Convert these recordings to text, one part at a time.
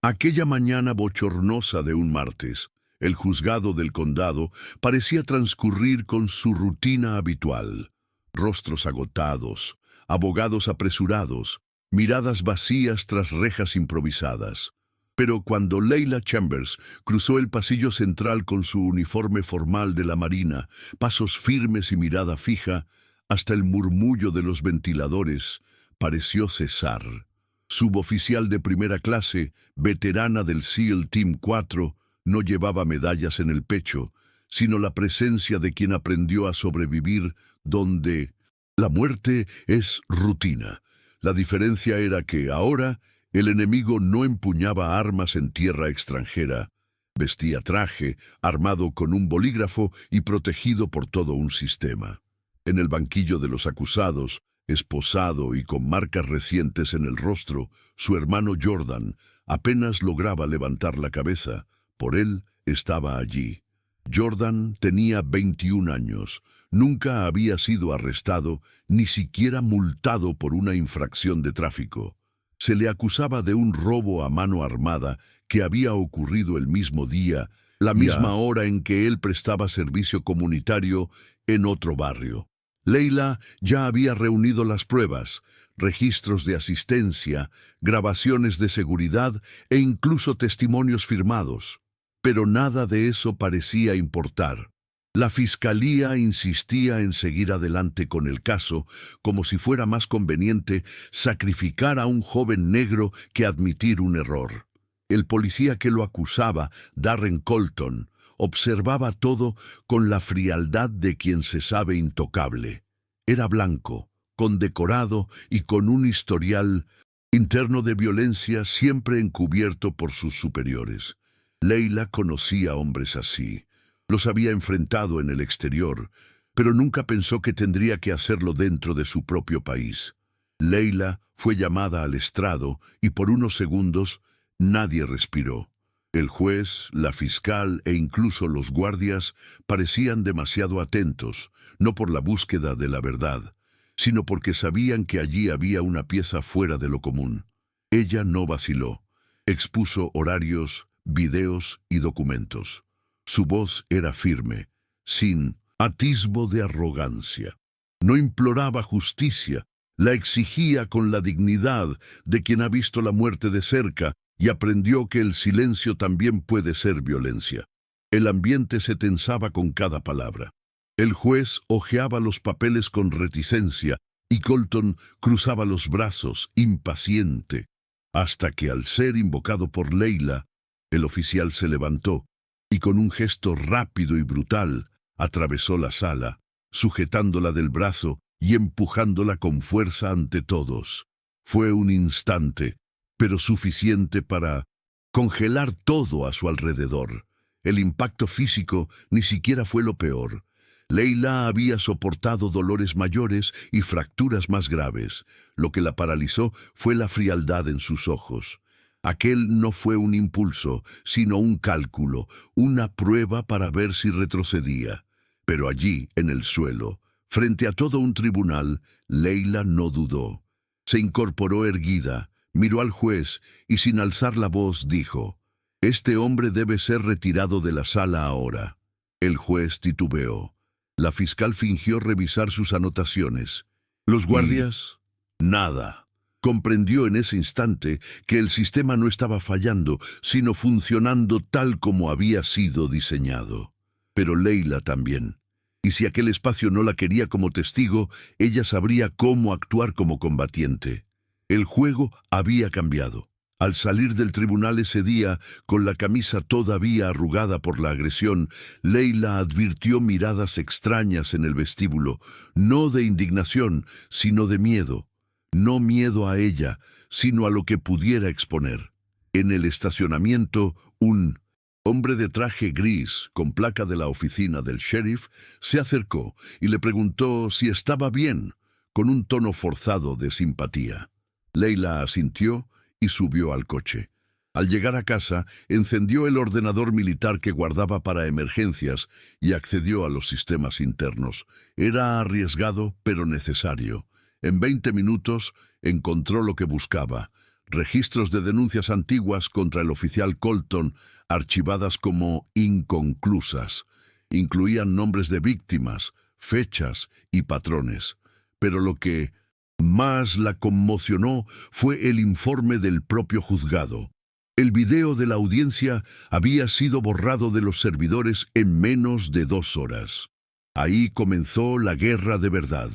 Aquella mañana bochornosa de un martes, el juzgado del condado parecía transcurrir con su rutina habitual. Rostros agotados, abogados apresurados, miradas vacías tras rejas improvisadas. Pero cuando Leila Chambers cruzó el pasillo central con su uniforme formal de la Marina, pasos firmes y mirada fija, hasta el murmullo de los ventiladores pareció cesar. Suboficial de primera clase, veterana del SEAL Team 4, no llevaba medallas en el pecho, sino la presencia de quien aprendió a sobrevivir donde la muerte es rutina. La diferencia era que ahora el enemigo no empuñaba armas en tierra extranjera. Vestía traje, armado con un bolígrafo y protegido por todo un sistema. En el banquillo de los acusados, esposado y con marcas recientes en el rostro, su hermano Jordan apenas lograba levantar la cabeza. Por él estaba allí. Jordan tenía 21 años. Nunca había sido arrestado, ni siquiera multado por una infracción de tráfico. Se le acusaba de un robo a mano armada que había ocurrido el mismo día, la misma hora en que él prestaba servicio comunitario en otro barrio. Leila ya había reunido las pruebas, registros de asistencia, grabaciones de seguridad e incluso testimonios firmados. Pero nada de eso parecía importar. La fiscalía insistía en seguir adelante con el caso, como si fuera más conveniente sacrificar a un joven negro que admitir un error. El policía que lo acusaba, Darren Colton, observaba todo con la frialdad de quien se sabe intocable. Era blanco, condecorado y con un historial interno de violencia siempre encubierto por sus superiores. Leila conocía hombres así. Los había enfrentado en el exterior, pero nunca pensó que tendría que hacerlo dentro de su propio país. Leila fue llamada al estrado y por unos segundos nadie respiró. El juez, la fiscal e incluso los guardias parecían demasiado atentos, no por la búsqueda de la verdad, sino porque sabían que allí había una pieza fuera de lo común. Ella no vaciló. Expuso horarios, videos y documentos. Su voz era firme, sin atisbo de arrogancia. No imploraba justicia, la exigía con la dignidad de quien ha visto la muerte de cerca y aprendió que el silencio también puede ser violencia. El ambiente se tensaba con cada palabra. El juez hojeaba los papeles con reticencia y Colton cruzaba los brazos, impaciente, hasta que al ser invocado por Leila, el oficial se levantó y con un gesto rápido y brutal atravesó la sala, sujetándola del brazo y empujándola con fuerza ante todos. Fue un instante, pero suficiente para congelar todo a su alrededor. El impacto físico ni siquiera fue lo peor. Leila había soportado dolores mayores y fracturas más graves. Lo que la paralizó fue la frialdad en sus ojos. Aquel no fue un impulso, sino un cálculo, una prueba para ver si retrocedía. Pero allí, en el suelo, frente a todo un tribunal, Leila no dudó. Se incorporó erguida, miró al juez y sin alzar la voz dijo: «Este hombre debe ser retirado de la sala ahora». El juez titubeó. La fiscal fingió revisar sus anotaciones. ¿Los guardias? Nada. Comprendió en ese instante que el sistema no estaba fallando, sino funcionando tal como había sido diseñado. Pero Leila también. Y si aquel espacio no la quería como testigo, ella sabría cómo actuar como combatiente. El juego había cambiado. Al salir del tribunal ese día, con la camisa todavía arrugada por la agresión, Leila advirtió miradas extrañas en el vestíbulo, no de indignación, sino de miedo. No miedo a ella, sino a lo que pudiera exponer. En el estacionamiento, un hombre de traje gris, con placa de la oficina del sheriff, se acercó y le preguntó si estaba bien, con un tono forzado de simpatía. Leila asintió y subió al coche. Al llegar a casa, encendió el ordenador militar que guardaba para emergencias y accedió a los sistemas internos. Era arriesgado, pero necesario. En 20 minutos encontró lo que buscaba: registros de denuncias antiguas contra el oficial Colton, archivadas como inconclusas. Incluían nombres de víctimas, fechas y patrones. Pero lo que más la conmocionó fue el informe del propio juzgado. El video de la audiencia había sido borrado de los servidores en menos de 2 horas. Ahí comenzó la guerra de verdad.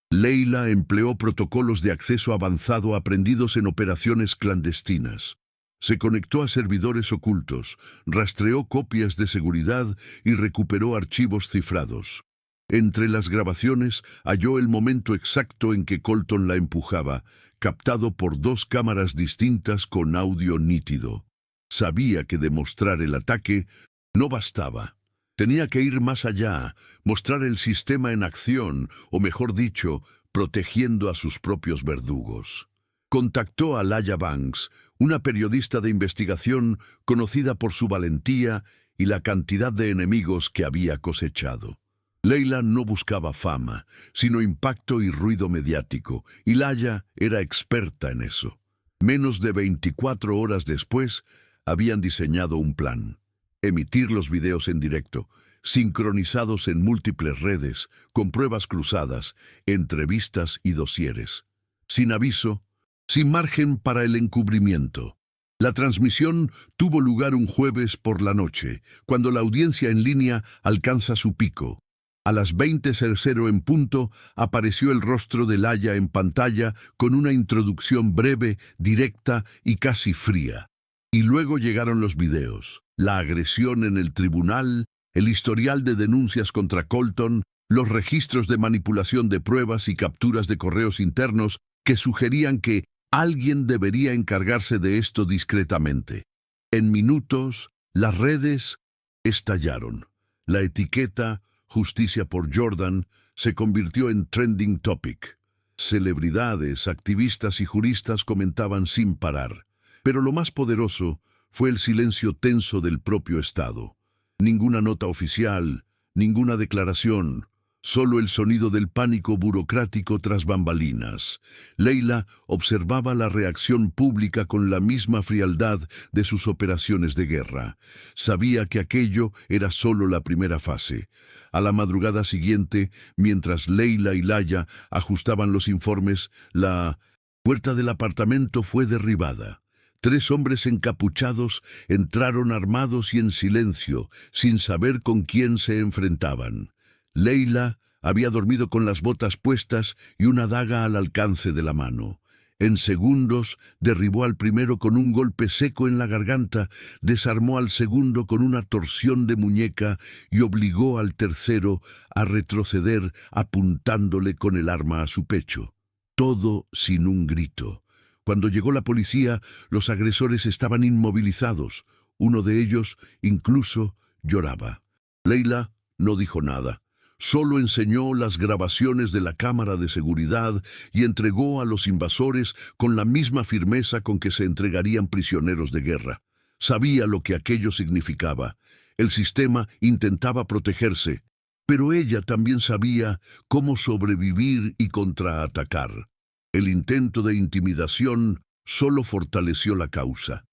Leila empleó protocolos de acceso avanzado aprendidos en operaciones clandestinas. Se conectó a servidores ocultos, rastreó copias de seguridad y recuperó archivos cifrados. Entre las grabaciones halló el momento exacto en que Colton la empujaba, captado por 2 cámaras distintas con audio nítido. Sabía que demostrar el ataque no bastaba. Tenía que ir más allá, mostrar el sistema en acción, o mejor dicho, protegiendo a sus propios verdugos. Contactó a Laya Banks, una periodista de investigación conocida por su valentía y la cantidad de enemigos que había cosechado. Leila no buscaba fama, sino impacto y ruido mediático, y Laya era experta en eso. Menos de 24 horas después, habían diseñado un plan. Emitir los videos en directo, sincronizados en múltiples redes, con pruebas cruzadas, entrevistas y dosieres. Sin aviso, sin margen para el encubrimiento. La transmisión tuvo lugar un jueves por la noche, cuando la audiencia en línea alcanza su pico. A las 20:00 en punto, apareció el rostro de Laya en pantalla con una introducción breve, directa y casi fría. Y luego llegaron los videos. La agresión en el tribunal, el historial de denuncias contra Colton, los registros de manipulación de pruebas y capturas de correos internos que sugerían que alguien debería encargarse de esto discretamente. En minutos, las redes estallaron. La etiqueta Justicia por Jordan se convirtió en trending topic. Celebridades, activistas y juristas comentaban sin parar. Pero lo más poderoso fue el silencio tenso del propio Estado. Ninguna nota oficial, ninguna declaración, solo el sonido del pánico burocrático tras bambalinas. Leila observaba la reacción pública con la misma frialdad de sus operaciones de guerra. Sabía que aquello era solo la primera fase. A la madrugada siguiente, mientras Leila y Laya ajustaban los informes, la puerta del apartamento fue derribada. 3 hombres encapuchados entraron armados y en silencio, sin saber con quién se enfrentaban. Leila había dormido con las botas puestas y una daga al alcance de la mano. En segundos derribó al primero con un golpe seco en la garganta, desarmó al segundo con una torsión de muñeca y obligó al tercero a retroceder apuntándole con el arma a su pecho. Todo sin un grito. Cuando llegó la policía, los agresores estaban inmovilizados. Uno de ellos incluso lloraba. Leila no dijo nada. Solo enseñó las grabaciones de la cámara de seguridad y entregó a los invasores con la misma firmeza con que se entregarían prisioneros de guerra. Sabía lo que aquello significaba. El sistema intentaba protegerse, pero ella también sabía cómo sobrevivir y contraatacar. El intento de intimidación solo fortaleció la causa.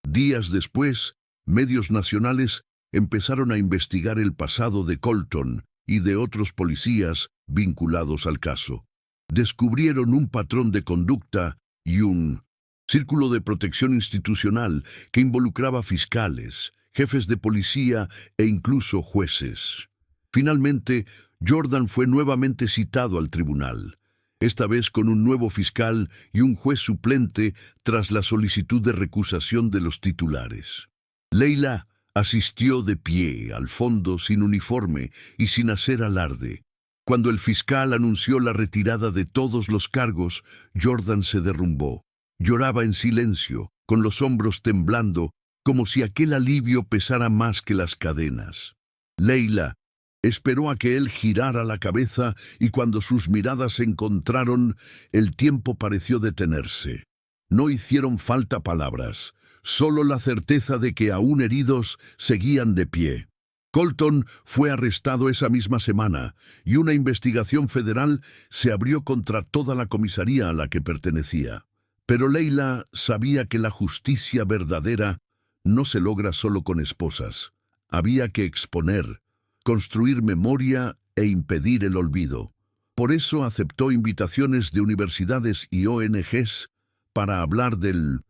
Días después, medios nacionales empezaron a investigar el pasado de Colton y de otros policías vinculados al caso. Descubrieron un patrón de conducta y un círculo de protección institucional que involucraba fiscales, jefes de policía e incluso jueces. Finalmente, Jordan fue nuevamente citado al tribunal, esta vez con un nuevo fiscal y un juez suplente tras la solicitud de recusación de los titulares. Leila asistió de pie, al fondo, sin uniforme y sin hacer alarde. Cuando el fiscal anunció la retirada de todos los cargos, Jordan se derrumbó. Lloraba en silencio, con los hombros temblando, como si aquel alivio pesara más que las cadenas. Leila esperó a que él girara la cabeza y cuando sus miradas se encontraron, el tiempo pareció detenerse. No hicieron falta palabras, solo la certeza de que aún heridos seguían de pie. Colton fue arrestado esa misma semana y una investigación federal se abrió contra toda la comisaría a la que pertenecía. Pero Leila sabía que la justicia verdadera no se logra solo con esposas. Había que exponer, construir memoria e impedir el olvido. Por eso aceptó invitaciones de universidades y ONGs para hablar del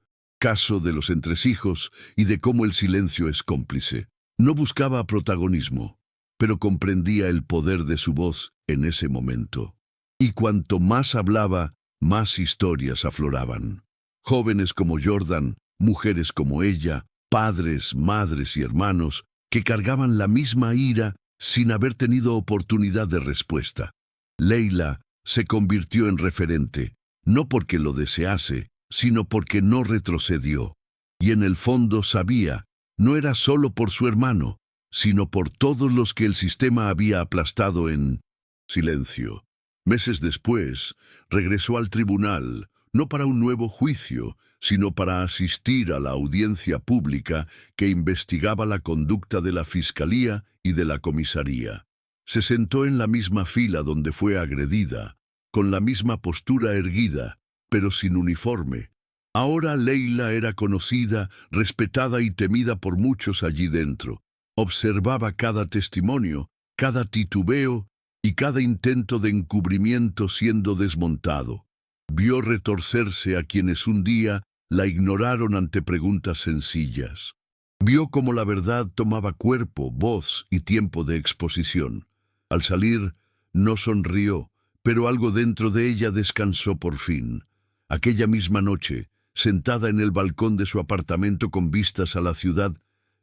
caso de los entresijos y de cómo el silencio es cómplice. No buscaba protagonismo, pero comprendía el poder de su voz en ese momento. Y cuanto más hablaba, más historias afloraban. Jóvenes como Jordan, mujeres como ella, padres, madres y hermanos que cargaban la misma ira sin haber tenido oportunidad de respuesta. Leila se convirtió en referente, no porque lo desease, sino porque no retrocedió. Y en el fondo sabía, no era solo por su hermano, sino por todos los que el sistema había aplastado en silencio. Meses después, regresó al tribunal, no para un nuevo juicio, sino para asistir a la audiencia pública que investigaba la conducta de la Fiscalía y de la Comisaría. Se sentó en la misma fila donde fue agredida, con la misma postura erguida, pero sin uniforme. Ahora Leila era conocida, respetada y temida por muchos allí dentro. Observaba cada testimonio, cada titubeo y cada intento de encubrimiento siendo desmontado. Vio retorcerse a quienes un día la ignoraron ante preguntas sencillas. Vio cómo la verdad tomaba cuerpo, voz y tiempo de exposición. Al salir, no sonrió, pero algo dentro de ella descansó por fin. Aquella misma noche, sentada en el balcón de su apartamento con vistas a la ciudad,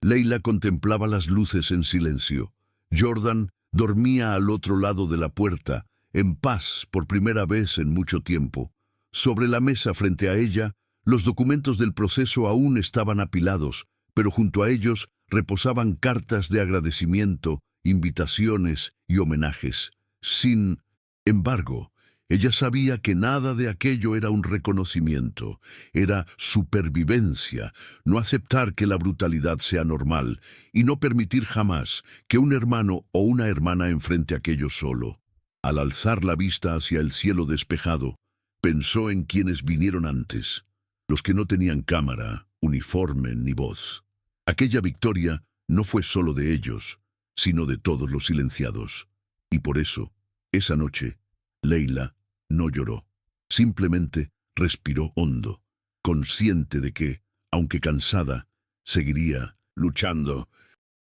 Leila contemplaba las luces en silencio. Jordan dormía al otro lado de la puerta, en paz por primera vez en mucho tiempo. Sobre la mesa frente a ella, los documentos del proceso aún estaban apilados, pero junto a ellos reposaban cartas de agradecimiento, invitaciones y homenajes. Sin embargo, ella sabía que nada de aquello era un reconocimiento, era supervivencia, no aceptar que la brutalidad sea normal y no permitir jamás que un hermano o una hermana enfrente aquello solo. Al alzar la vista hacia el cielo despejado, pensó en quienes vinieron antes, los que no tenían cámara, uniforme ni voz. Aquella victoria no fue solo de ellos, sino de todos los silenciados. Y por eso, esa noche, Leila no lloró. Simplemente respiró hondo, consciente de que, aunque cansada, seguiría luchando